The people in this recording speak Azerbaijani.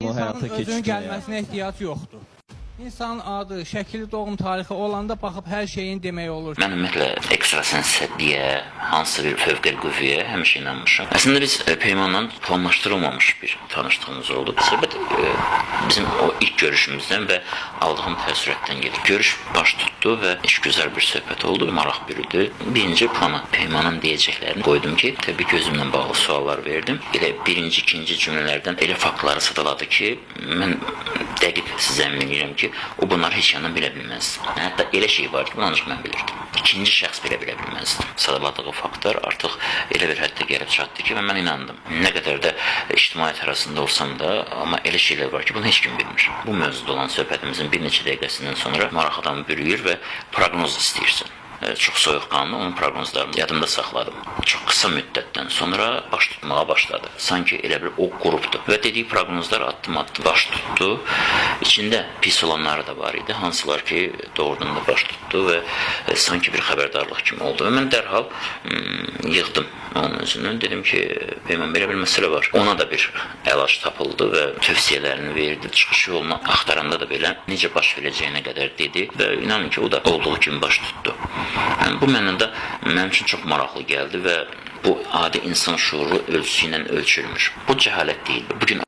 İnsanın həyata özünün keçirməyə. gəlməsinə ehtiyac yoxdur. İnsanın adı, şəkili, doğum tarixi olanda baxıb hər şeyin demək olur. Mən ümumiyyətlə ekstrasensliyə, hansı bir fövqəli qüvvəyə həmişə inanmışam. Əslində biz Peymanla planlaşdırılmamış bir tanışdığımız oldu. Söhbət bizim o ilk görüşümüzdən və aldığım təəssüratdan gedir. Görüş baş tutdu və işgüzar bir söhbət oldu, maraq bürüdü. Birinci plana Peymanın deyəcəklərini qoydum ki, təbii ki, özümlə bağlı suallar verdim. Elə birinci, ikinci cümlələrdən elə faktları sadaladı ki, mən dəqiq sizə əmin edirəm ki, o bunları heç yandan bilə bilməzdi. Hətta elə şey var ki, bunu ancaq mən bilirdim. İkinci şəxs belə bilə bilməzdi. Sadaladığı faktlar artıq elə bir həddə gəlib çatdı ki, və mən inandım. Nə qədər də ictimaiyyət arasında olsam da, amma elə şeylər var ki, bunu heç kim bilmir. Bu mövzuda olan söhbətimizin bir neçə dəqiqəsindən sonra maraq adamı bürüyür və proqnoz istəyirsən. Çox soyuqqanlı onun proqnozlarını yadımda saxladım. Çox qısa müddətdən sonra baş tutmağa başladı. Sanki elə bir o qrupdur. Və dediyi proqnozlar addım-addım baş tutdu. İçində pis olanları da var idi. Hansılar ki, doğrudan da baş tutdu və sanki bir xəbərdarlıq kimi oldu. Və mən dərhal yığdım onun özünü. Dedim ki, Peyman, belə bir məsələ var. Ona da bir əlac tapıldı və tövsiyələrini verdi. Çıxış yolunu axtaranda da belə necə baş verəcəyinə qədər dedi və inanın ki, o da olduğu kimi baş tutdu. Bu mənada mənim üçün çox maraqlı gəldi və bu adi insan şuuru ölçüsü ilə ölçülmür. Bu cəhalət deyil. Bugün